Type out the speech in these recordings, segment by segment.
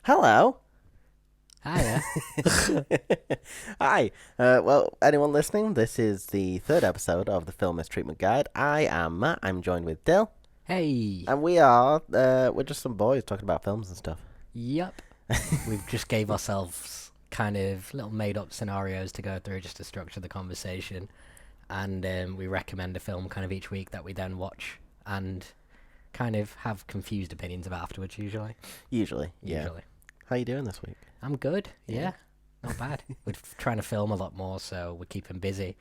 Hello. Hiya. Hi. Well, anyone listening, this is the third episode of the Film Mistreatment Guide. I am Matt. I'm joined with Dill. Hey. And we're just some boys talking about films and stuff. Yep. We've just gave ourselves kind of little made-up scenarios to go through just to structure the conversation. And we recommend a film kind of each week that we then watch and kind of have confused opinions about afterwards, usually. Usually. How you doing this week? I'm good, yeah. Not bad. We're trying to film a lot more, so we're keeping busy.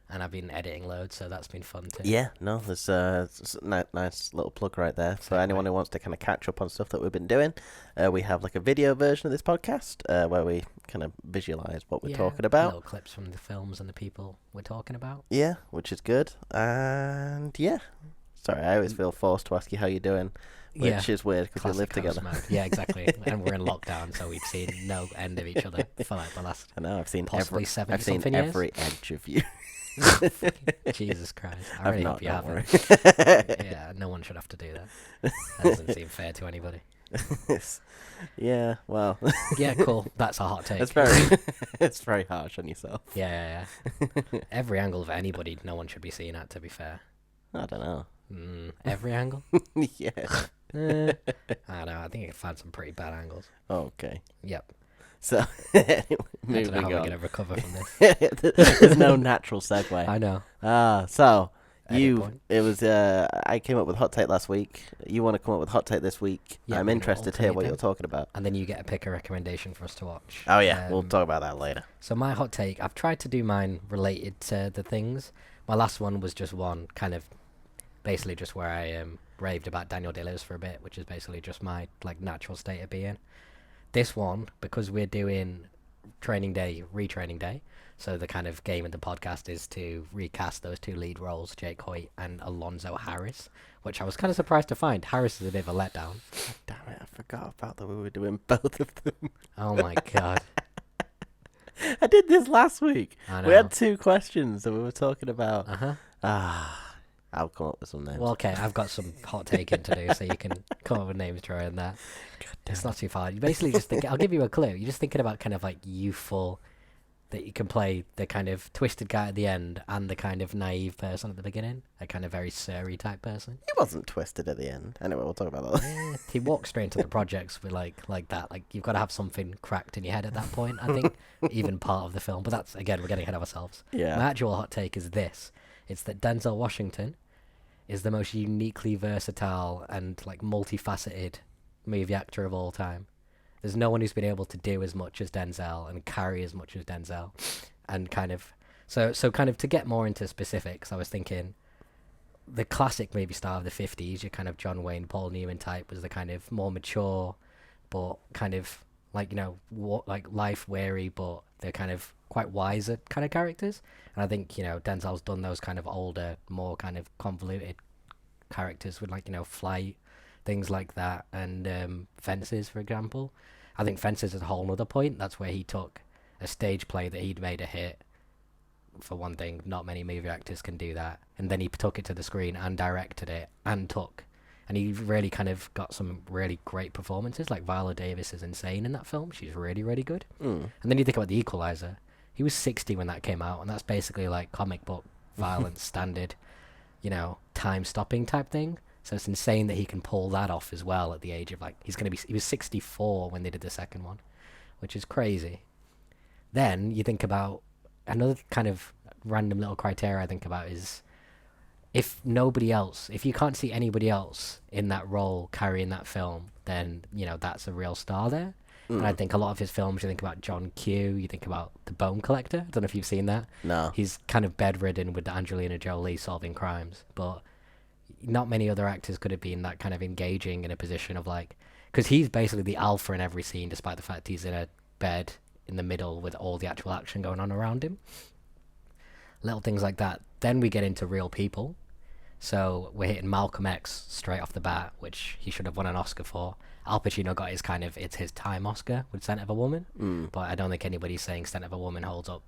And I've been editing loads, so that's been fun too. Yeah, no, there's a nice little plug right there. For anyone who wants to kind of catch up on stuff that we've been doing, we have like a video version of this podcast where we kind of visualize what we're talking about. Little clips from the films and the people we're talking about. Yeah, which is good. And yeah, sorry, I always feel forced to ask you how you're doing, which is weird because we live together. Yeah, exactly. And we're in lockdown, so we've seen no end of each other for like the last. I know. I've seen possibly every edge of you. Jesus Christ! I really hope you haven't. Yeah, no one should have to do that. That doesn't seem fair to anybody. Yeah, well. Yeah, cool. That's a hot take. It's very harsh on yourself. Yeah. Every angle of anybody, no one should be seen at. To be fair. I don't know. Every angle? Yeah. I don't know. I think I can find some pretty bad angles. Okay. Yep. So, I don't know how we're going to recover from this. There's no natural segue. I know. So, I came up with hot take last week. You want to come up with hot take this week. Yeah, I'm interested to hear what you're talking about. And then you get to pick a recommendation for us to watch. Oh, yeah. We'll talk about that later. So my hot take, I've tried to do mine related to the things. My last one was just one, kind of basically just where I raved about Daniel Day-Lewis for a bit, which is basically just my like natural state of being. This one, because we're doing retraining day, so the kind of game of the podcast is to recast those two lead roles, Jake Hoyt and Alonzo Harris, which I was kind of surprised to find. Harris is a bit of a letdown. God damn it, I forgot about that we were doing both of them. Oh my god. I did this last week. I know. We had two questions that we were talking about. I'll come up with some names. Well, okay, I've got some hot taking to do, so you can come up with names during that. It's not too far. You basically just think, I'll give you a clue. You're just thinking about kind of like youthful, that you can play the kind of twisted guy at the end and the kind of naive person at the beginning. A kind of very Surrey type person. He wasn't twisted at the end. Anyway, we'll talk about that. Yeah, he walks straight into the projects with like that. Like, you've got to have something cracked in your head at that point, I think. Even part of the film. But that's, again, we're getting ahead of ourselves. Yeah. My actual hot take is this. It's that Denzel Washington is the most uniquely versatile and like multifaceted movie actor of all time. There's no one who's been able to do as much as Denzel and carry as much as Denzel. And kind of so kind of to get more into specifics, I was thinking the classic movie star of the 50s, your kind of John Wayne, Paul Newman type, was the kind of more mature but kind of like, you know, like life weary, but they're kind of quite wiser kind of characters. And I think, you know, Denzel's done those kind of older, more kind of convoluted characters with, like, you know, Flight, things like that, and Fences, for example. I think Fences is a whole other point. That's where he took a stage play that he'd made a hit. For one thing, not many movie actors can do that. And then he took it to the screen and directed it and he really kind of got some really great performances. Like Viola Davis is insane in that film. She's really, really good. And then you think about The Equalizer. He was 60 when that came out, and that's basically like comic book violence standard, you know, time-stopping type thing. So it's insane that he can pull that off as well at the age of, like, he was 64 when they did the second one, which is crazy. Then you think about another kind of random little criteria I think about is if you can't see anybody else in that role carrying that film, then, you know, that's a real star there. And I think a lot of his films, you think about John Q, you think about The Bone Collector. I don't know if you've seen that. No. He's kind of bedridden with Angelina Jolie solving crimes, but not many other actors could have been that kind of engaging in a position of, like, because he's basically the alpha in every scene, despite the fact he's in a bed in the middle with all the actual action going on around him. Little things like that. Then we get into real people. So we're hitting Malcolm X straight off the bat, which he should have won an Oscar for. Al Pacino got it's his time Oscar with Scent of a Woman. But I don't think anybody's saying Scent of a Woman holds up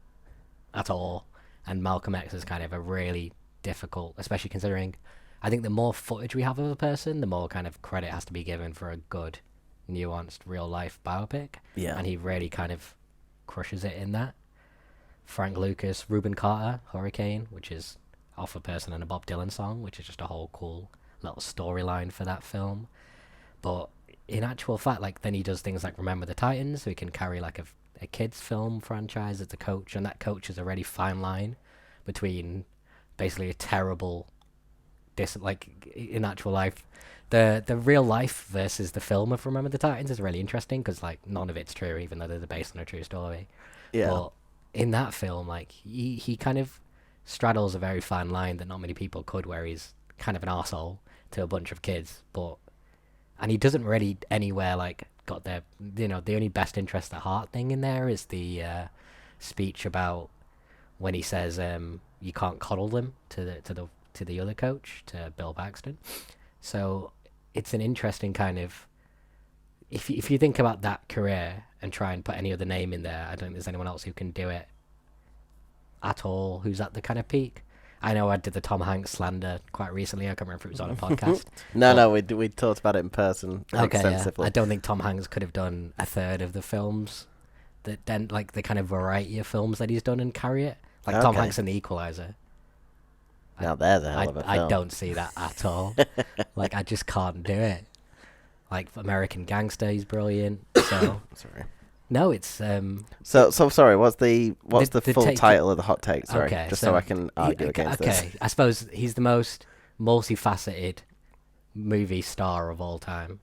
at all. And Malcolm X is kind of a really difficult, especially considering, I think the more footage we have of a person, the more kind of credit has to be given for a good nuanced real life biopic. Yeah. And he really kind of crushes it in that. Frank Lucas, Reuben Carter, Hurricane, which is Off a Person and a Bob Dylan song, which is just a whole cool little storyline for that film. But in actual fact, like, then he does things like Remember the Titans, so he can carry like a kids film franchise as a coach, and that coach is a really fine line between basically a terrible like in actual life, the real life versus the film of Remember the Titans is really interesting, because like none of it's true, even though they're based on a true story. Yeah. But in that film, like, he kind of straddles a very fine line that not many people could, where he's kind of an arsehole to a bunch of kids, and he doesn't really anywhere like got their, the only best interest at heart thing in there is the speech about when he says you can't coddle them to the other coach, to Bill Paxton. So it's an interesting kind of, if you think about that career and try and put any other name in there, I don't think there's anyone else who can do it at all who's at the kind of peak. I know I did the Tom Hanks slander quite recently. I can't remember if it was on a podcast. No, we talked about it in person extensively. Yeah. I don't think Tom Hanks could have done a third of the films that then, like, the kind of variety of films that he's done and carry it. Like Tom Hanks in The Equalizer. Now there's a hell of a film. I don't see that at all. Like, I just can't do it. Like, American Gangster, he's brilliant. So Sorry. no, it's So sorry. What's the full title of the hot take? Sorry, okay, just so I can argue against this. Okay, I suppose he's the most multifaceted movie star of all time.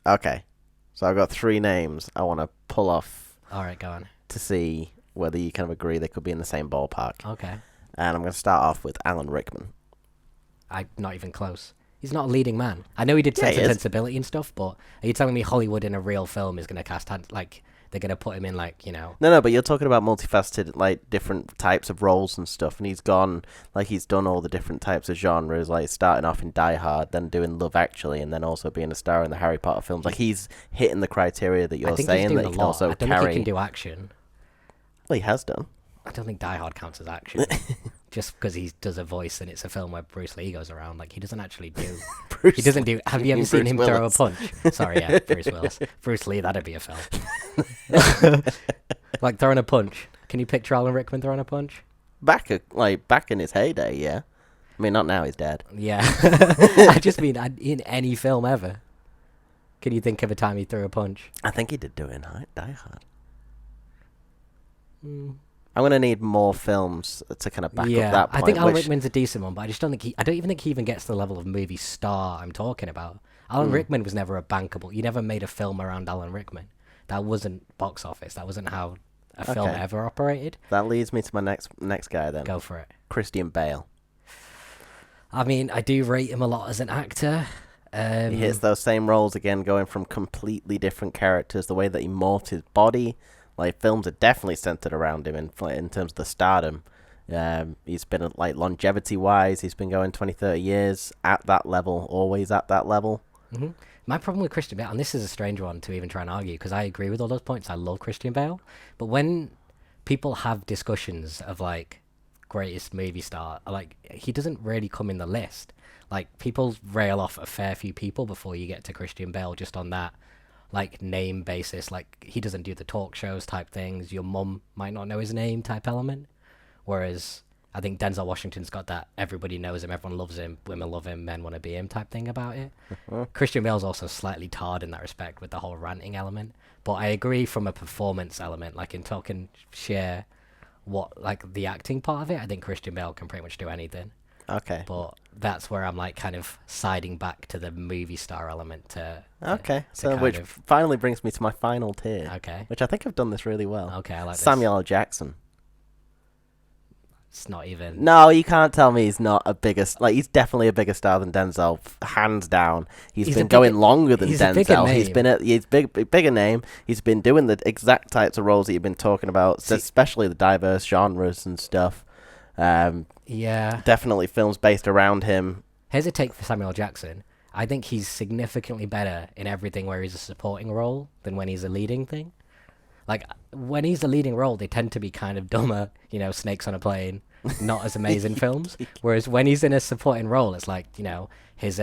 Okay, so I've got 3 names I want to pull off. All right, go on. To see whether you kind of agree they could be in the same ballpark. Okay. And I'm going to start off with Alan Rickman. Not even close. He's not a leading man. I know he did Sense and Sensibility and stuff, but are you telling me Hollywood in a real film is going to cast, like, they're going to put him in, like, No, but you're talking about multifaceted, like, different types of roles and stuff, and he's done all the different types of genres, like, starting off in Die Hard, then doing Love Actually, and then also being a star in the Harry Potter films. Like, he's hitting the criteria that you're saying, that he can also carry. I don't think he can do action. Well, he has done. I don't think Die Hard counts as action. Just because he does a voice and it's a film where Bruce Lee goes around. Like, he doesn't actually do... he doesn't do... Have you ever seen him throw a punch? Sorry, yeah, Bruce Willis. Bruce Lee, that'd be a film. Like, throwing a punch. Can you picture Alan Rickman throwing a punch? Back in his heyday, yeah. I mean, not now, he's dead. Yeah. I just mean, in any film ever. Can you think of a time he threw a punch? I think he did do it in Die Hard. I'm going to need more films to kind of back up that point. I think Alan Rickman's a decent one, but I just don't think I don't even think he even gets to the level of movie star I'm talking about. Alan Rickman was never a bankable. You never made a film around Alan Rickman. That wasn't box office. That wasn't how a film ever operated. That leads me to my next guy then. Go for it. Christian Bale. I mean, I do rate him a lot as an actor. He hits those same roles again, going from completely different characters, the way that he morphed his body. Like, films are definitely centered around him in terms of the stardom. He's been, like, longevity-wise, he's been going 20, 30 years at that level, always at that level. Mm-hmm. My problem with Christian Bale, and this is a strange one to even try and argue, because I agree with all those points. I love Christian Bale. But when people have discussions of, like, greatest movie star, like, he doesn't really come in the list. Like, people rail off a fair few people before you get to Christian Bale just on that, like, name basis. Like, he doesn't do the talk shows type things. Your mum might not know his name type element. Whereas I think Denzel Washington's got that everybody knows him, everyone loves him, women love him, men want to be him type thing about it. Christian Bale's also slightly tarred in that respect with the whole ranting element. But I agree from a performance element, like in talking share what, like, the acting part of it, I think Christian Bale can pretty much do anything. Okay. But that's where I'm, like, kind of siding back to the movie star element which finally brings me to my final tier. Okay. Which I think I've done this really well. Okay, I like Samuel L. Jackson. It's not even... No, you can't tell me he's not he's definitely a bigger star than Denzel, hands down. He's been going longer than Denzel. He's bigger name. He's been doing the exact types of roles that you've been talking about, especially the diverse genres and stuff. Yeah. Definitely films based around him. Here's a take for Samuel L. Jackson. I think he's significantly better in everything where he's a supporting role than when he's a leading thing. Like, when he's a leading role, they tend to be kind of dumber, Snakes on a Plane, not as amazing films. Whereas when he's in a supporting role, it's like, his,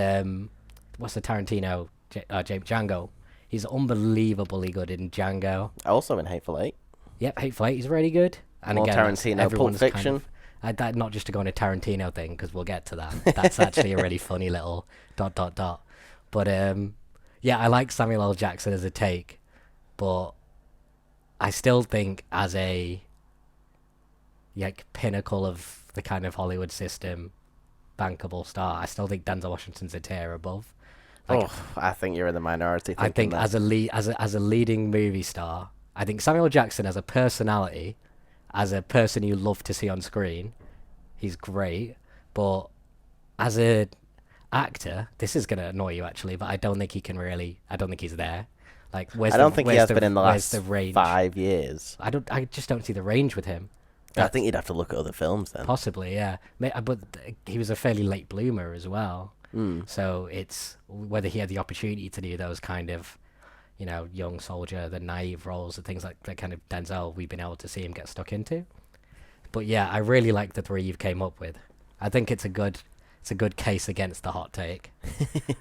what's the Tarantino, Django? He's unbelievably good in Django. Also in Hateful Eight. Yep, Hateful Eight, he's really good. And More again, Tarantino, Pulp everyone's Fiction. that, not just to go on a Tarantino thing, because we'll get to that. That's actually a really funny little ... But yeah, I like Samuel L. Jackson as a take, but I still think as a like pinnacle of the kind of Hollywood system, bankable star, I still think Denzel Washington's a tier above. Like, Oh, I think you're in the minority. I think That. as a leading movie star, I think Samuel Jackson as a personality, as a person you love to see on screen, he's great. But as a actor, this is gonna annoy you actually, but I don't think he can really. I don't think he's there. Like, I don't think he has been in the where's last the range? 5 years. I just don't see the range with him. I think you'd have to look at other films then. Possibly, yeah. But he was a fairly late bloomer as well. Mm. So it's whether he had the opportunity to do those kind of, young soldier, the naive roles and things like that kind of Denzel we've been able to see him get stuck into. But yeah, I really like the three you've came up with. I think it's a good case against the hot take.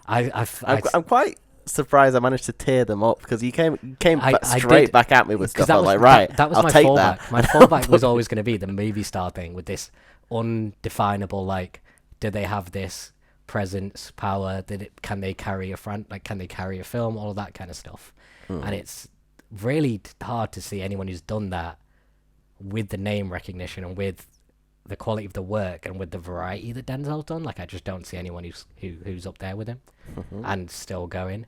I'm quite surprised I managed to tear them up because you came I straight did, back at me with stuff. I was like, right, right, that was I'll my take fallback. that. My fallback was always going to be the movie star thing with this undefinable, like, do they have this presence, power? Can they carry a can they carry a film? All of that kind of stuff. And it's really hard to see anyone who's done that with the name recognition and with the quality of the work and with the variety that Denzel's done. Like, I just don't see anyone who's up there with him and still going.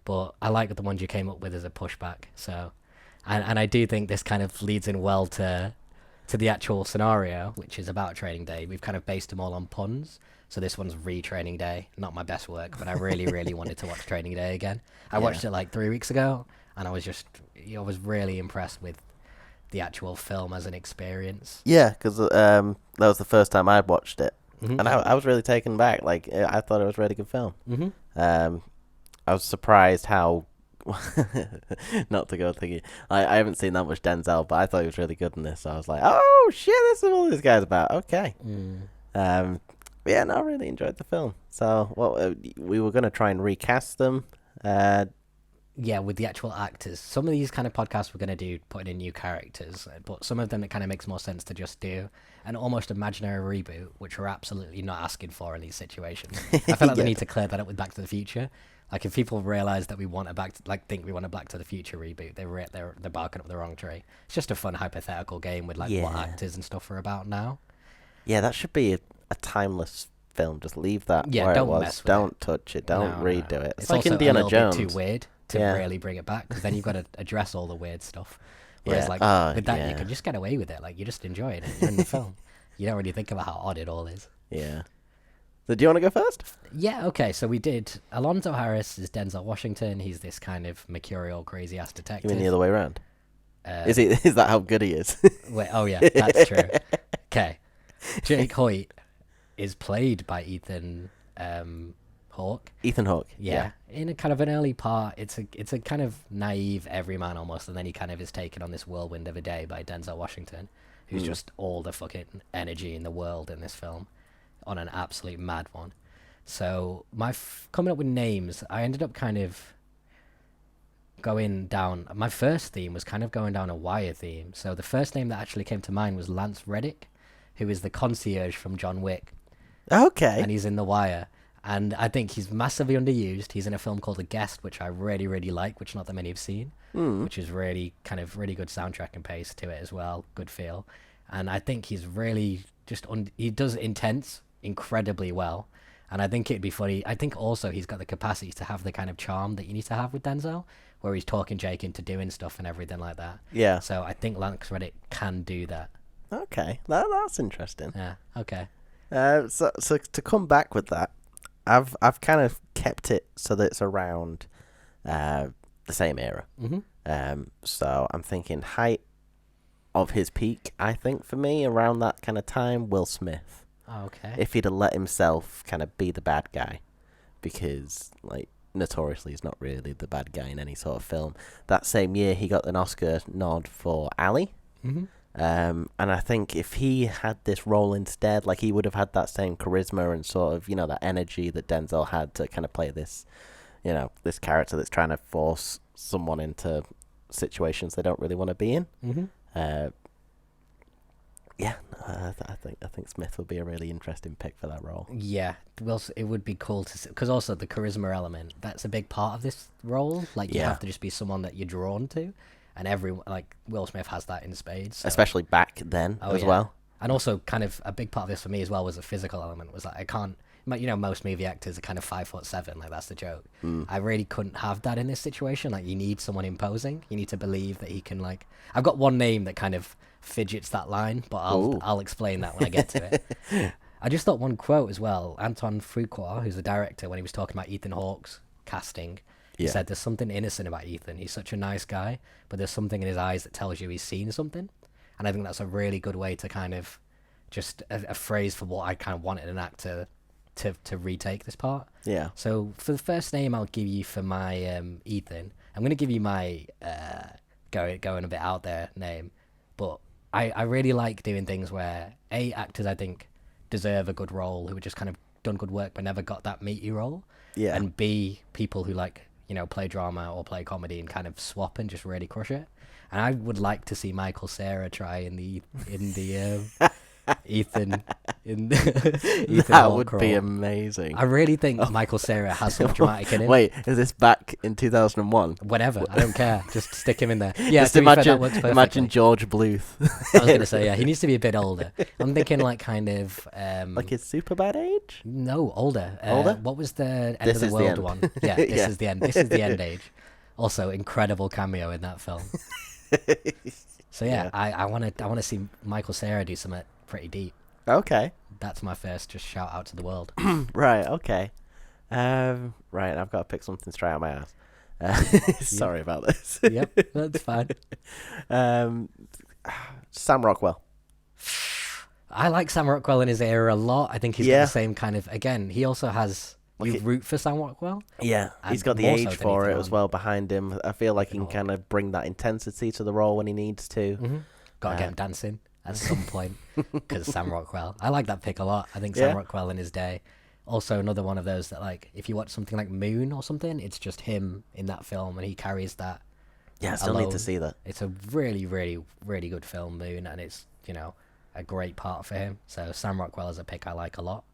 But I like the ones you came up with as a pushback. So, and I do think this kind of leads in well to the actual scenario, which is about Training Day. We've kind of based them all on puns. So this one's Training Day. Not my best work, but I really, really wanted to watch Training Day again. I watched it like 3 weeks ago, and I was really impressed with the actual film as an experience. Yeah, because that was the first time I'd watched it, Mm-hmm. and I was really taken back. Like, I thought it was a really good film. Mm-hmm. I was surprised how, not to go thinking, I haven't seen that much Denzel, but I thought he was really good in this. So I was like, oh shit, this is what this guy's about. Okay. Yeah, no, I really enjoyed the film. So, we were going to try and recast them. Yeah, with the actual actors. Some of these kind of podcasts we're going to do putting in new characters, but some of them it kind of makes more sense to just do an almost imaginary reboot, which we're absolutely not asking for in these situations. I feel like we need to clear that up with Back to the Future. Like, if people realize that we want think we want a Back to the Future reboot, they're barking up the wrong tree. It's just a fun hypothetical game with what actors and stuff are about now. Yeah, that should be a timeless film. Just leave that Yeah, where don't it was. mess with Don't touch it. Don't No, redo no. it. It's like also Indiana a little Jones. bit too weird to really bring it back, because then you've got to address all the weird stuff. Whereas with that you can just get away with it. Like, you just enjoy it. You're in the film. You don't really think about how odd it all is. Yeah. So do you want to go first? Yeah, okay, so we did. Alonzo Harris is Denzel Washington. He's this kind of mercurial, crazy-ass detective. You mean the other way around? Is that how good he is? Wait, oh yeah, that's true. Okay. Jake Hoyt is played by Ethan Hawke. Ethan Hawke. Yeah. In a kind of an early part, it's a kind of naive everyman almost, and then he kind of is taken on this whirlwind of a day by Denzel Washington, who's just all the fucking energy in the world in this film, on an absolute mad one. So coming up with names, I ended up kind of going down. My first theme was kind of going down a Wire theme. So the first name that actually came to mind was Lance Reddick, who is the concierge from John Wick. Okay. And he's in The Wire. And I think he's massively underused. He's in a film called The Guest, which I really, really like, which not that many have seen, which is really really good soundtrack and pace to it as well. Good feel. And I think he's really he does intense incredibly well. And I think it'd be funny. I think also he's got the capacity to have the kind of charm that you need to have with Denzel, where he's talking Jake into doing stuff and everything like that. Yeah. So I think Lance Reddick can do that. Okay. That's interesting. Yeah. Okay. So to come back with that, I've kind of kept it so that it's around the same era. So I'm thinking height of his peak, I think, for me, around that kind of time, Will Smith. Okay. If he'd have let himself kind of be the bad guy, because, like, notoriously he's not really the bad guy in any sort of film. That same year, he got an Oscar nod for Ali. And I think if he had this role instead, like, he would have had that same charisma and sort of, that energy that Denzel had to kind of play this, this character that's trying to force someone into situations they don't really want to be in. Mm-hmm. Uh, yeah, I think Smith would be a really interesting pick for that role. Yeah, well, it would be cool to see, because also the charisma element, that's a big part of this role. Like, you Yeah. have to just be someone that you're drawn to, and everyone, like, Will Smith has that in spades. So. Especially back then Oh, as yeah. well. And also, kind of, a big part of this for me as well was the physical element. Was like, I can't, you know, most movie actors are kind of 5'7", like, that's the joke. I really couldn't have that in this situation. Like, you need someone imposing. You need to believe that he can, like, I've got one name that kind of fidgets that line, but Ooh. I'll explain that when I get to it. I just thought one quote as well. Anton Fuqua, who's the director, when he was talking about Ethan Hawke's casting, he Yeah. said there's something innocent about Ethan. He's such a nice guy, but there's something in his eyes that tells you he's seen something. And I think that's a really good way to kind of just a phrase for what I kind of wanted an actor to retake this part. Yeah. So for the first name I'll give you for my Ethan, I'm going to give you my going a bit out there name, but I really like doing things where actors I think deserve a good role, who have just kind of done good work but never got that meaty role, Yeah. and B, people who like, you know, play drama or play comedy and kind of swap and just really crush it. And I would like to see Michael Cera try in the Ethan in the Ethan That Hawke would be role. amazing. I really think Michael Cera has some dramatic in him. Wait, is this back in 2001? Whatever, I don't care. Just stick him in there. Yeah, Just to be fair, that imagine, works perfectly. imagine George Bluth. I was gonna say, yeah, he needs to be a bit older. I'm thinking like kind of Like his super bad age? no, older. Older? What was the end This of the is the world end. one? Yeah, this Yeah. is the end. This is the end age. Also, incredible cameo in that film. So yeah, Yeah. I wanna see Michael Cera do something pretty deep. Okay. That's my first just shout out to the world. Right, okay. Right, I've got to pick something straight out of my ass. Sorry about this. Yep, that's fine. Sam Rockwell. I like Sam Rockwell in his era a lot. I think he's got Yeah. the same kind of, again, he also has, you root for Sam Rockwell. Yeah, he's And got the more so age than for Ethan it as Hawke. well behind him. I feel like he Ethan can kind of bring that intensity to the role when he needs to. Mm-hmm. Gotta get him dancing at some point, because Sam Rockwell. I like that pick a lot. I think Yeah. Sam Rockwell in his day. Also, another one of those that, like, if you watch something like Moon or something, it's just him in that film, and he carries that. Yeah, I still need alone. to see that. It's a really, really, really good film, Moon, and it's, you know, a great part for him. So Sam Rockwell is a pick I like a lot.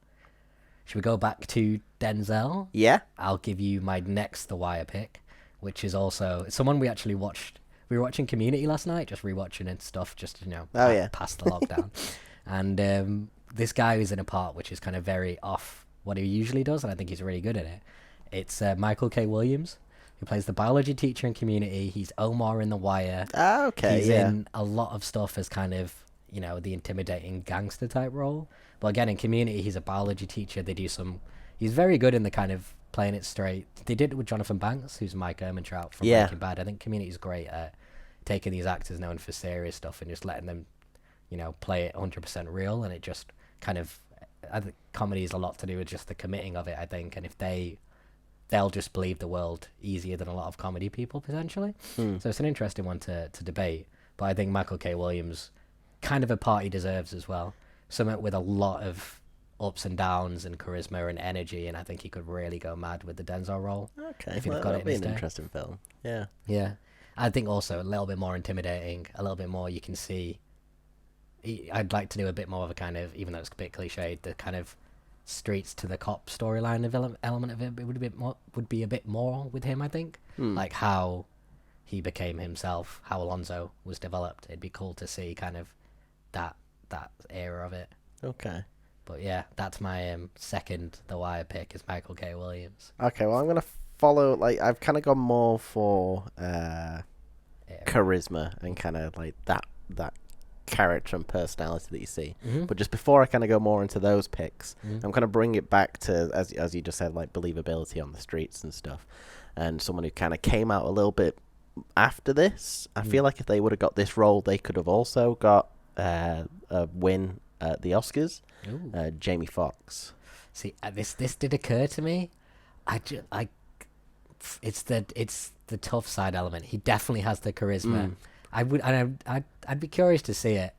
Should we go back to Denzel? Yeah? I'll give you my next The Wire pick, which is also someone we actually watched. We were watching Community last night, just rewatching and stuff, just, you know, Oh, yeah. past the lockdown. And this guy is in a part which is kind of very off what he usually does, and I think he's really good at it. It's Michael K. Williams, who plays the biology teacher in Community. He's Omar in The Wire. Ah, okay, He's yeah. in a lot of stuff as kind of, you know, the intimidating gangster type role. But again, in Community, he's a biology teacher. They do some. He's very good in the kind of playing it straight. They did it with Jonathan Banks, who's Mike Ehrmantraut from Yeah. Breaking Bad. I think Community's great at taking these actors known for serious stuff and just letting them, you know, play it 100% real. And it just kind of, I think comedy is a lot to do with just the committing of it, I think. And if they'll just believe the world easier than a lot of comedy people potentially. So it's an interesting one to debate. But I think Michael K. Williams, kind of a part he deserves as well. Something with a lot of ups and downs and charisma and energy, and I think he could really go mad with the Denzel role. Okay, if he'd well, got that'll it in be his an day. interesting film. Yeah. Yeah, I think also a little bit more intimidating, a little bit more you can see. I'd like to do a bit more of a kind of, even though it's a bit cliched, the kind of streets to the cop storyline element of it. It would be a bit more with him, I think. Like how he became himself, how Alonzo was developed. It'd be cool to see kind of that era of it. Okay. But yeah, that's my second The Wire pick is Michael K. Williams. Okay, well, I'm going to follow, like, I've kind of gone more for charisma and kind of, like, that character and personality that you see. But just before I kind of go more into those picks, I'm going to bring it back to, as you just said, like, believability on the streets and stuff. And someone who kind of came out a little bit after this. I feel like if they would have got this role, they could have also got a win at the Oscars. Jamie Foxx. See, this did occur to me. It's the tough side element. He definitely has the charisma. I'd be curious to see it.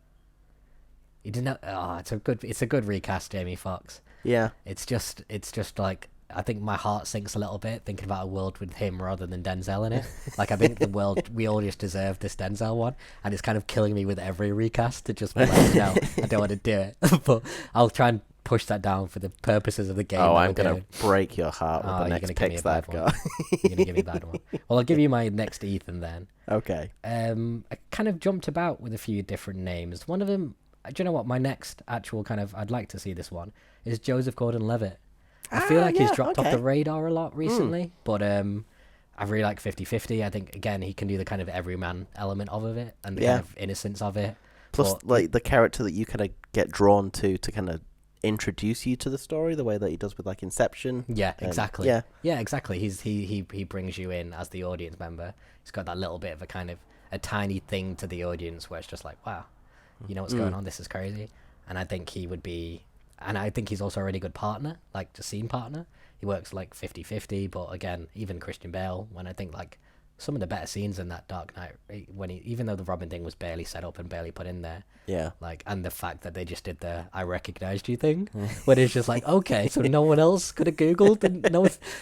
You didn't know. Oh, it's a good recast, Jamie Foxx. Yeah. It's just like I think my heart sinks a little bit thinking about a world with him rather than Denzel in it. Like, I think the world, we all just deserve this Denzel one, and it's kind of killing me with every recast to just be like, no, I don't want to do it. But I'll try and push that down for the purposes of the game. Oh, I'm going to break your heart with the you're next gonna give me picks a that bad I've one. got. You're going to give me a bad one. Well, I'll give you my next Ethan then. Okay. I kind of jumped about with a few different names. One of them, do you know what? My next actual kind of, I'd like to see this one, is Joseph Gordon-Levitt. I feel like he's dropped off the radar a lot recently, but I really like 50-50. I think, again, he can do the kind of everyman element of it and the kind of innocence of it. Plus, like, the character that you kind of get drawn to kind of introduce you to the story the way that he does with, like, Inception. Yeah, exactly. Yeah, exactly. He brings you in as the audience member. He's got that little bit of a kind of a tiny thing to the audience where it's just like, wow, you know what's going on? This is crazy. And I think he would be... And I think he's also a really good partner, like a scene partner. He works like 50-50, but again, even Christian Bale, when I think like some of the better scenes in that Dark Knight, even though the Robin thing was barely set up and barely put in there, like, and the fact that they just did the "I recognized you" thing, where it's just like, okay, so no one else could have Googled, and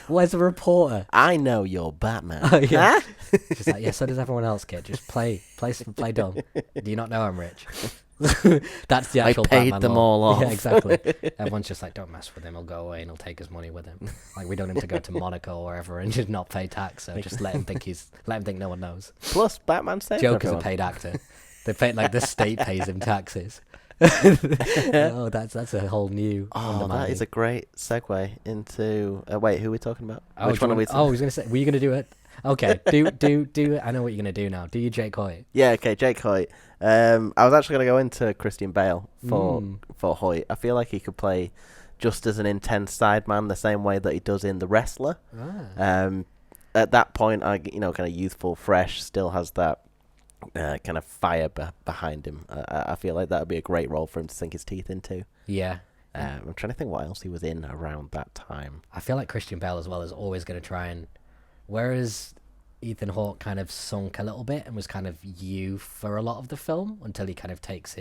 where's the reporter? I know you're Batman. Oh, yeah, just like, yeah, so does everyone else, kid. Just play dumb. Do you not know I'm rich? That's the actual I paid Batman them law. all off. Yeah, exactly. Everyone's just like, don't mess with him, he'll go away and he'll take his money with him. Like, we don't want him to go to Monaco or wherever and just not pay tax, so just let him think no one knows. Plus, Batman saved Joker's everyone. a paid actor. They pay, like, the state pays him taxes. Oh, that's a whole new... that is a great segue into... wait, who are we talking about? Oh, Which one are we... I was going to say, were you going to do it? Okay, do it. I know what you're going to do now. Do you Jake Hoyt? Yeah, okay, Jake Hoyt. I was actually going to go into Christian Bale for Hoyt. I feel like he could play just as an intense sideman the same way that he does in The Wrestler. At that point, kind of youthful, fresh, still has that kind of fire behind him. I feel like that would be a great role for him to sink his teeth into. Yeah. I'm trying to think what else he was in around that time. I feel like Christian Bale as well is always going to try and... Whereas Ethan Hawke kind of sunk a little bit and was kind of you for a lot of the film until he kind of takes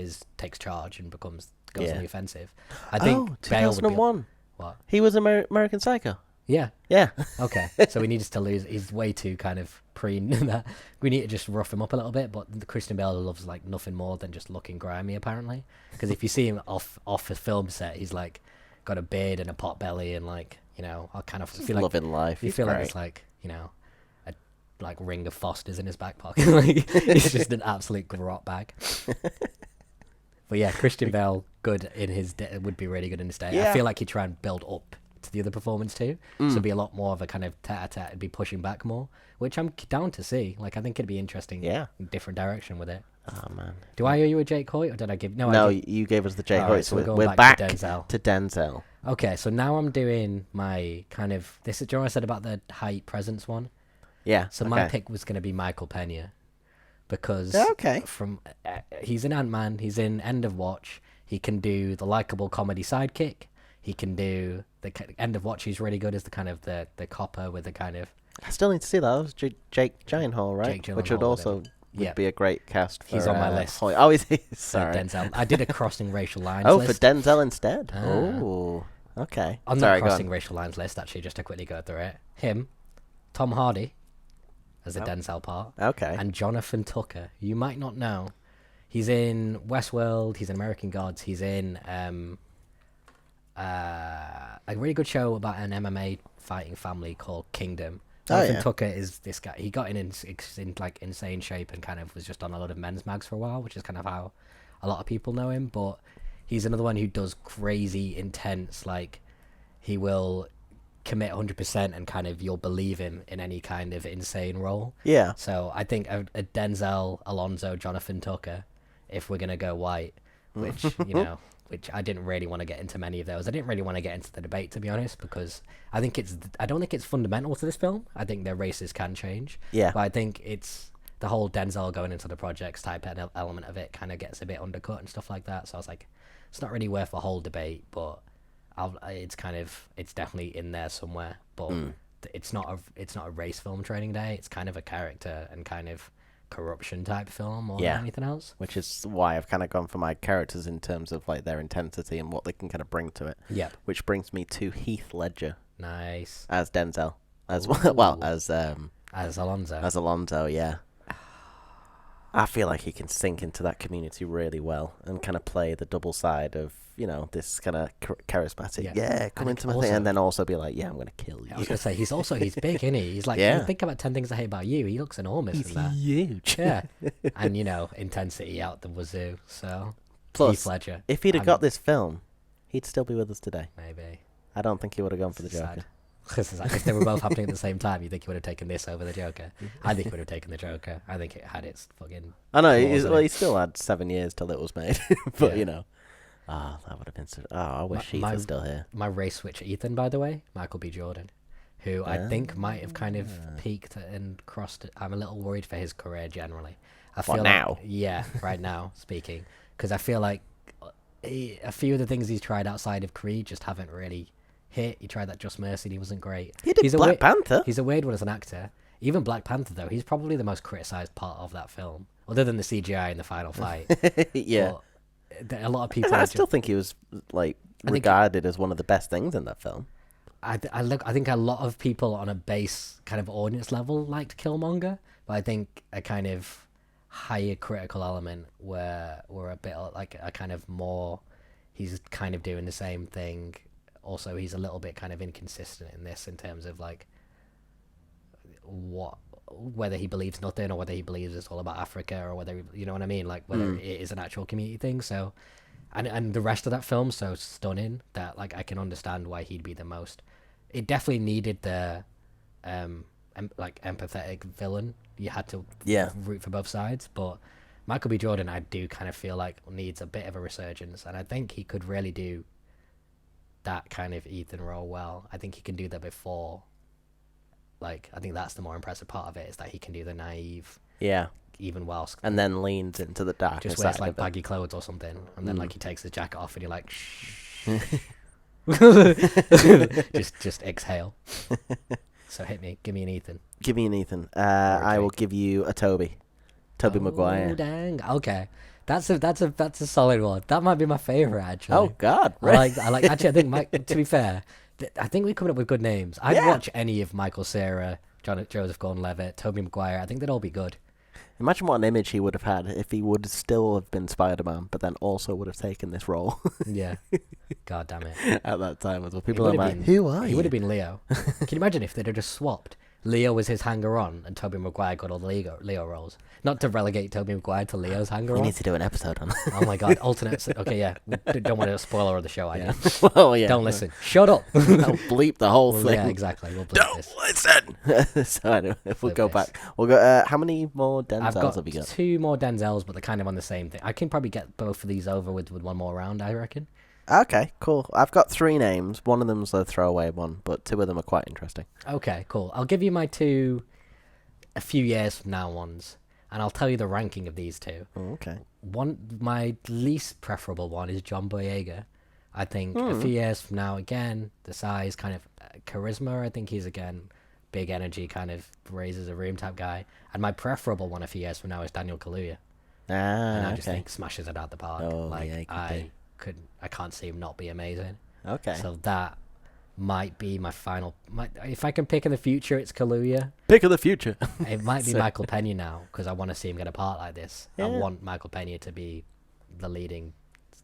charge and goes on the offensive. I think Bale would be... 2001. What? He was American Psycho. Yeah. Yeah. Okay. So we need to lose. He's way too kind of that. We need to just rough him up a little bit. But Christian Bale loves like nothing more than just looking grimy, apparently. Because if you see him off a film set, he's like got a beard and a pot belly and like, you know, I kind of feel like loving life. You feel like it's like, you know, a like ring of Fosters in his back pocket. Like, it's just an absolute grot bag. But yeah, Christian Bale, good in his would be really good in his day. Yeah. I feel like he'd try and build up to the other performance too. So it'd be a lot more of a kind of tete-a-tete. It'd be pushing back more, which I'm down to see. Like, I think it'd be interesting. Yeah. Different direction with it. Oh man. Do I owe you a Jake Hoyt or did I give? No, you gave us the Jake Hoyt. Right, So we're we're going back to Denzel. to Denzel. Okay, so now I'm doing my kind of... This is, do you know what I said about the height presence one? Yeah. So my pick was going to be Michael Pena. Because from he's in Ant-Man, he's in End of Watch, he can do the likable comedy sidekick, he can do... The End of Watch, he's really good as the kind of the copper with the kind of... I still need to see that. That was Jake Gyllenhaal, right? Jake Gyllenhaal Which would also be a great cast for... He's on my list. Hoyt. Oh, is he? Sorry. Denzel. I did a crossing racial lines list. list. For Denzel instead? Oh, okay. On that crossing racial lines list, actually, just to quickly go through it, him, Tom Hardy, as the Denzel part. Okay. And Jonathan Tucker. You might not know. He's in Westworld, he's in American Gods, he's in a really good show about an MMA fighting family called Kingdom. Jonathan Tucker is this guy. He got in like insane shape and kind of was just on a lot of men's mags for a while, which is kind of how a lot of people know him. But he's another one who does crazy, intense, like he will commit 100% and kind of you'll believe him in any kind of insane role. Yeah. So I think a Denzel, Alonzo, Jonathan Tucker, if we're gonna go white, which which I didn't really want to get into many of those. I didn't really want to get into the debate, to be honest, because I don't think it's fundamental to this film. I think their races can change. Yeah. But I think it's the whole Denzel going into the projects type element of it kind of gets a bit undercut and stuff like that. So I was like, it's not really worth a whole debate, but it's definitely in there somewhere. But it's not a race film Training Day. It's kind of a character and kind of corruption type film more than anything else, which is why I've kind of gone for my characters in terms of like their intensity and what they can kind of bring to it. Yeah. Which brings me to Heath Ledger. Nice. as Denzel, as well Ooh. As Alonso. as Alonso. Yeah, I feel like he can sink into that community really well and kind of play the double side of this kind of charismatic. Yeah, come into my thing, and then also be like, yeah, I'm gonna kill you. I was gonna say he's big, isn't he? He's like, Yeah. think about 10 Things I Hate About You. He looks enormous He's in that. huge. Yeah, and intensity out the wazoo. So Plus, Heath Ledger. if he'd have got this film, he'd still be with us today. Maybe. I don't think he would have gone for the Joker. If they were both happening at the same time, you think he would have taken this over the Joker? I think he would have taken the Joker. I think it had its fucking. I know. flaws in it. He still had 7 years till it was made, but Yeah. that would have been. I wish Heath my- was still here. My race switch Ethan, by the way, Michael B. Jordan, who I think might have kind of peaked and crossed it. I'm a little worried for his career generally. I feel now? Yeah, right now speaking, because I feel like a few of the things he's tried outside of Creed just haven't really hit. He tried that Just Mercy and he wasn't great. He did Black Panther. He's a weird one as an actor. Even Black Panther, though, he's probably the most criticized part of that film, other than the CGI in the final fight. Yeah. But a lot of people. I still think he was regarded as one of the best things in that film. I think a lot of people on a base kind of audience level liked Killmonger, but I think a kind of higher critical element were a bit like a kind of more. He's kind of doing the same thing. Also, he's a little bit kind of inconsistent in this in terms of like whether he believes nothing or whether he believes it's all about Africa or whether you know what I mean, like whether it is an actual community thing. So, and the rest of that film's so stunning that like I can understand why he'd be the most. It definitely needed the empathetic villain. You had to root for both sides, but Michael B. Jordan, I do kind of feel like needs a bit of a resurgence, and I think he could really do that kind of Ethan role well. I think he can do that before. Like, I think that's the more impressive part of it, is that he can do the naive, even whilst and then leans into the dark. just wears like baggy clothes or something, and then like he takes his jacket off and you're like, shh, just exhale. So hit me, give me an Ethan. Give me an Ethan. I will give you a Toby Maguire. Oh dang, okay. That's a solid one. That might be my favorite actually. Oh God, I like. Actually, I think to be fair, I think we're coming up with good names. I'd watch any of Michael Cera, Joseph Gordon-Levitt, Tobey Maguire. I think they'd all be good. Imagine what an image he would have had if he would still have been Spider-Man, but then also would have taken this role. Yeah. God damn it. At that time as well. People are like, who are you? He would have been Leo. Can you imagine if they'd have just swapped? Leo was his hanger-on, and Tobey Maguire got all the Leo roles. Not to relegate Tobey Maguire to Leo's hanger-on. We need to do an episode on that. Oh my God, alternate. Okay, yeah. Don't want a spoiler of the show, I know. Oh yeah. Don't listen. Shut up. I'll bleep the whole thing. Yeah, exactly. We'll bleep Don't listen. So anyway, if we'll go back, we'll go. How many more Denzels have you got? 2 more Denzels, but they're kind of on the same thing. I can probably get both of these over with one more round, I reckon. Okay, cool. I've got 3 names. One of them's a throwaway one, but 2 of them are quite interesting. Okay, cool. I'll give you my 2 a few years from now ones, and I'll tell you the ranking of these 2. Okay. My least preferable one is John Boyega. I think a few years from now, again, the size, kind of charisma, I think he's, again, big energy, kind of raises a room type guy. And my preferable one a few years from now is Daniel Kaluuya. And I just think smashes it out the park. Oh, yeah, I can't see him not be amazing. Okay. So that might be my final. If I can pick in the future, it's Kaluuya. Pick of the future. It might be Michael Pena now, because I want to see him get a part like this. Yeah. I want Michael Pena to be the leading,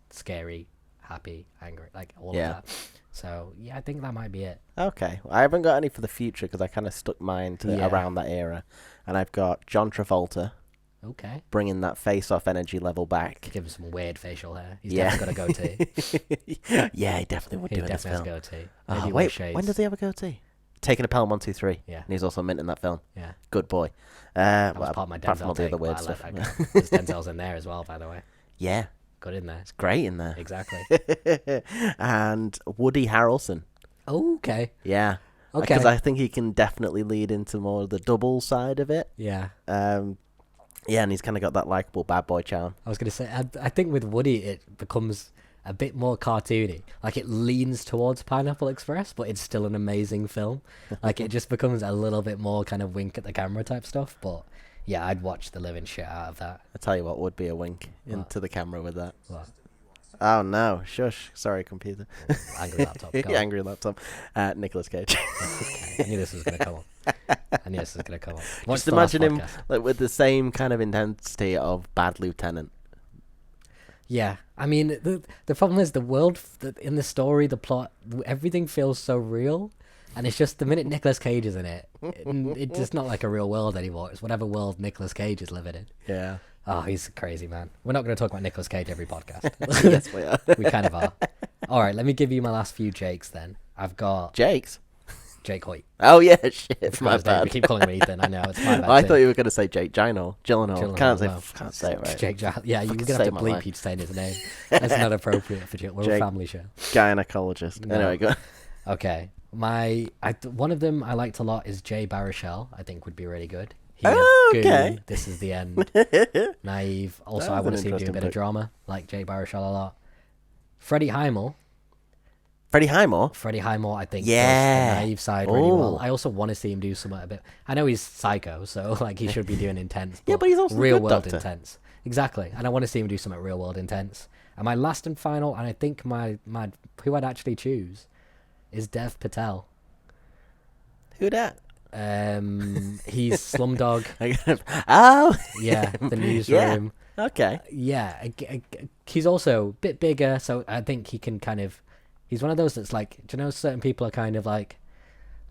scary, happy, angry, like all of that. So yeah, I think that might be it. Okay. I haven't got any for the future because I kind of stuck mine to around that era, and I've got John Travolta. Okay. Bringing that face-off energy level back. Give him some weird facial hair. He's definitely got a goatee. Yeah, he definitely would do in this film. He definitely has a goatee. Oh, wait, when does he have a goatee? Taking a Pelham 1, 2, 3. Yeah. And he's also mint in that film. Yeah. Good boy. That was part of my apart from all Denzel the take, other weird but stuff. I like that. 'Cause Denzel's in there as well, by the way. Yeah. Good in there. It's great in there. Exactly. And Woody Harrelson. Oh, okay. Yeah. Okay. Because I think he can definitely lead into more of the double side of it. Yeah. Yeah, and he's kind of got that likable bad boy charm. I was going to say, I think with Woody, it becomes a bit more cartoony. Like, it leans towards Pineapple Express, but it's still an amazing film. Like, it just becomes a little bit more kind of wink at the camera type stuff. But, yeah, I'd watch the living shit out of that. I tell you what would be a wink into the camera with that. What? Oh no! Shush! Sorry, computer. Angry laptop. Go on. Angry laptop. Nicolas Cage. Okay. I knew this was gonna come up. I knew this was gonna come up. What's Just the last imagine him podcast? like with the same kind of intensity of Bad Lieutenant. Yeah, I mean the problem is the world in the story, the plot, everything feels so real, and it's just the minute Nicolas Cage is in it, it's just not like a real world anymore. It's whatever world Nicolas Cage is living in. Yeah. Oh, he's crazy, man. We're not going to talk about Nicolas Cage every podcast. Yes, we are. We kind of are. All right, let me give you my last few Jakes then. I've got Jake's. Jake Hoyt. Oh yeah, shit. It's My his name. bad. We keep calling him Ethan. I know it's my bad. I too. thought you were going to say Jake Gyllenhaal. Gyllenhaal, Can't say. no. Can't say it right. Jake Giles. Yeah, you're Fucking gonna have say to my bleep life. you saying his name. That's not appropriate for We're a Jake. family show. Gynecologist. No. Anyway, go. Okay, one of them I liked a lot is Jay Baruchel. I think would be really good. He Oh, had okay. Goo, This Is the End, Naive. Also, That I was want an to see him do a interesting bit of pick. drama, like Jay Baruchel a lot. Freddie Highmore. Freddie Highmore. Freddie Highmore, I think, Yeah. does the naive side really well. Ooh. I also want to see him do something a bit. I know he's psycho, so like he should be doing intense. Yeah, but he's also a real good world doctor. intense. Exactly, and I want to see him do something real world intense. And my last and final, and I think my who I'd actually choose, is Dev Patel. Who that? He's Slumdog. Oh. Yeah, the newsroom. Okay. Yeah, he's also a bit bigger, so I think he can kind of. He's one of those that's like, do you know, certain people are kind of like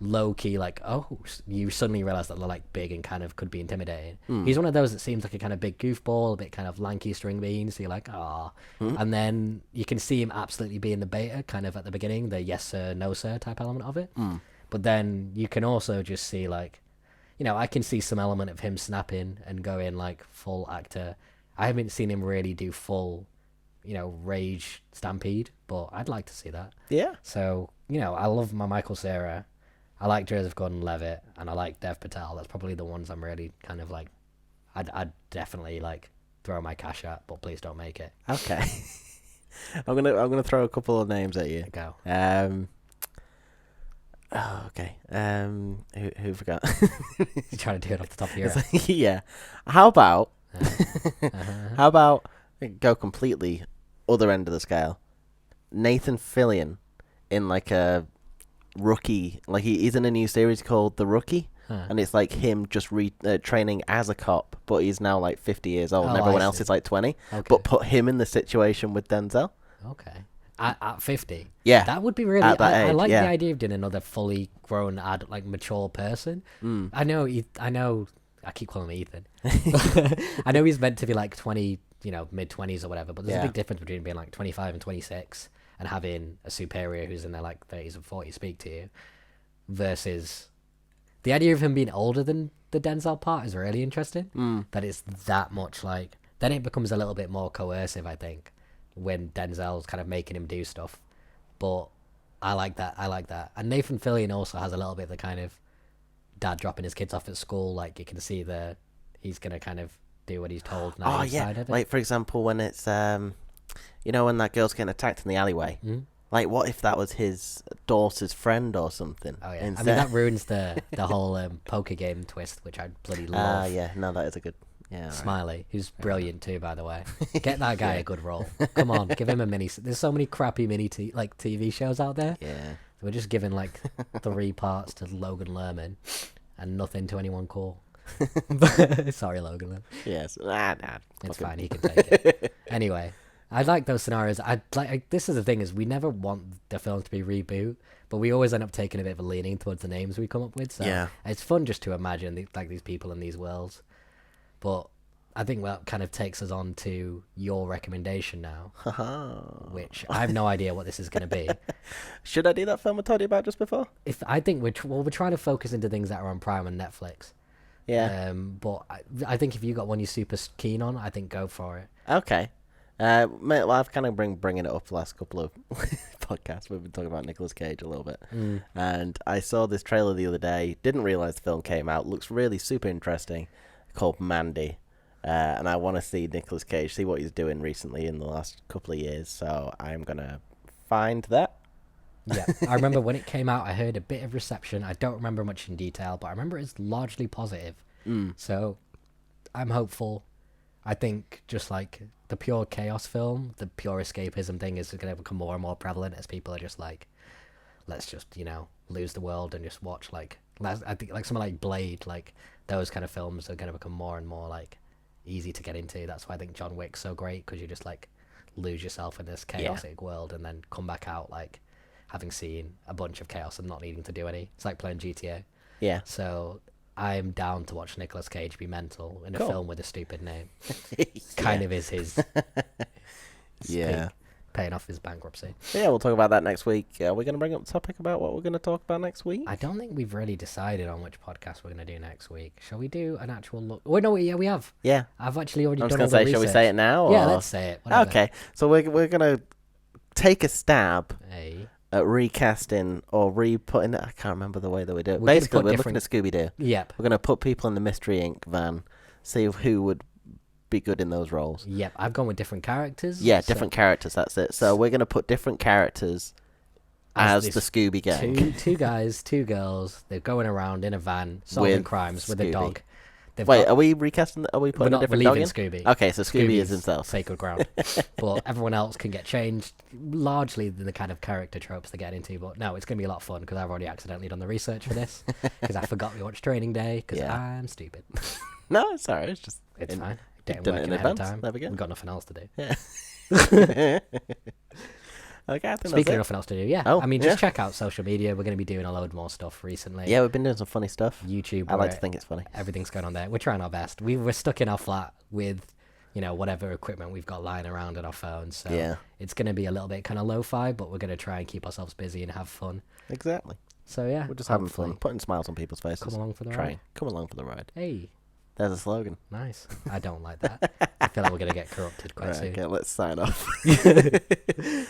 low key, like, oh, you suddenly realize that they're like big and kind of could be intimidating. He's one of those that seems like a kind of big goofball, a bit kind of lanky string bean, so you're like, ah. And then you can see him absolutely being the beta, kind of at the beginning, the yes sir, no sir type element of it. But then you can also just see like, you know, I can see some element of him snapping and going like full actor. I haven't seen him really do full, you know, rage stampede, but I'd like to see that. Yeah. So, you know, I love my Michael Cera. I like Joseph Gordon-Levitt, and I like Dev Patel. That's probably the ones I'm really kind of like, I'd definitely like throw my cash at, but please don't make it. Okay. I'm gonna throw a couple of names at you. Go. Oh, okay. Who forgot? You're trying to do it off the top of your head. Yeah. How about Uh-huh. how about go completely other end of the scale? Nathan Fillion in like a rookie, like he's in a new series called The Rookie, Huh. and it's like him just training as a cop, but he's now like 50 years old, and Oh, everyone I else see. is like 20. Okay. But put him in the situation with Denzel. Okay. At 50. Yeah. That would be really. At that I age, like yeah. the idea of doing another fully grown, like mature person. Mm. I know. I keep calling him Ethan. I know he's meant to be like 20, you know, mid 20s or whatever. But there's a Yeah. big difference between being like 25 and 26 and having a superior who's in their like 30s and 40s speak to you, versus the idea of him being older than the Denzel part is really interesting. That it's that much like. Then it becomes a little bit more coercive, I think, when Denzel's kind of making him do stuff. But I like that. And Nathan Fillion also has a little bit of the kind of dad dropping his kids off at school. Like you can see he's gonna kind of do what he's told. Oh yeah. Side of it. Like for example, when it's you know, when that girl's getting attacked in the alleyway. Mhm. Like, what if that was his daughter's friend or something? Oh yeah. Instead? I mean that ruins the whole poker game twist, which I bloody love. Yeah. No, that is a good. Yeah. Right. Smiley, who's brilliant too, by the way. Get that guy a good role. Come on, give him a mini. There's so many crappy like TV shows out there. Yeah. We're just giving like 3 parts to Logan Lerman and nothing to anyone cool. Sorry, Logan Lerman. Yes. Nah. It's fucking- fine. He can take it. Anyway, I like those scenarios. This is the thing is we never want the film to be reboot, but we always end up taking a bit of a leaning towards the names we come up with. So Yeah. it's fun just to imagine these people in these worlds. But I think that kind of takes us on to your recommendation now, which I have no idea what this is going to be. Should I do that film I told you about just before? If I think we're trying to focus into things that are on Prime and Netflix. Yeah. But I think if you got one you're super keen on, I think go for it. Okay. Mate, well, I've kind of bringing it up the last couple of podcasts. We've been talking about Nicolas Cage a little bit. And I saw this trailer the other day. Didn't realize the film came out. Looks really super interesting. Called Mandy. And I want to see Nicolas Cage, see what he's doing recently in the last couple of years. So I'm going to find that. Yeah, I remember when it came out, I heard a bit of reception. I don't remember much in detail, but I remember it's largely positive. So I'm hopeful. I think just like the pure chaos film, the pure escapism thing is going to become more and more prevalent as people are just like, let's just, lose the world and just watch like, I think like something like Blade, like those kind of films are going to become more and more like easy to get into. That's why I think John Wick's so great, because you just like lose yourself in this chaotic world and then come back out like having seen a bunch of chaos and not needing to do any. It's like playing GTA. Yeah. So I'm down to watch Nicolas Cage be mental in a Cool. film with a stupid name. Yeah. Kind of is his Yeah. paying off his bankruptcy. Yeah, we'll talk about that next week. Are we going to bring up the topic about what we're going to talk about next week? I don't think we've really decided on which podcast we're going to do next week. Shall we do an actual look? Oh, no, yeah, we have. Yeah. I've actually already I was done all going to the say, shall we research. say it now? Yeah, or- let's say it. Whatever. Okay, so we're going to take a stab Hey. at recasting or re-putting it. I can't remember the way that we do it. We're gonna Basically, put we're looking at Scooby-Doo. Yep. We're going to put people in the Mystery Inc. van, see who would be good in those roles. Yep. I've gone with different characters. Yeah, so different characters, that's it. So we're going to put different characters as the this Scooby Gang. two guys, two girls. They're going around in a van solving With crimes with a Scooby. dog. They've Wait, got- are we recasting? Are we we're putting a not different dog believing in? Scooby. Okay, so Scooby is himself. Sacred ground. But everyone else can get changed, largely the kind of character tropes they get into. But no, it's going to be a lot of fun because I've already accidentally done the research for this because I forgot we watched Training Day because Yeah. I'm stupid. No, it's alright. It's just It's fine. Didn't done it work in ahead of advance. time. There we go. We've got nothing else to do. Yeah. Okay, I think Speaking of that's it. nothing else to do, yeah. Oh, I mean, just yeah. check out social media. We're going to be doing a load more stuff recently. Yeah, we've been doing some funny stuff. YouTube. I like where to think it's funny. everything's going on there. We're trying our best. We're stuck in our flat with, whatever equipment we've got lying around on our phones. So Yeah, it's going to be a little bit kind of lo-fi, but we're going to try and keep ourselves busy and have fun. exactly. So yeah, We're just having hopefully fun, putting smiles on people's faces. Come along for the ride. Trying. Come along for the ride. Hey, There's a slogan. nice. I don't like that. I feel like we're going to get corrupted quite Right, soon. okay, let's sign off.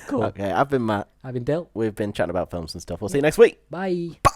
Cool. Okay, I've been Matt. I've been Dill. We've been chatting about films and stuff. We'll see you next week. Bye. Bye.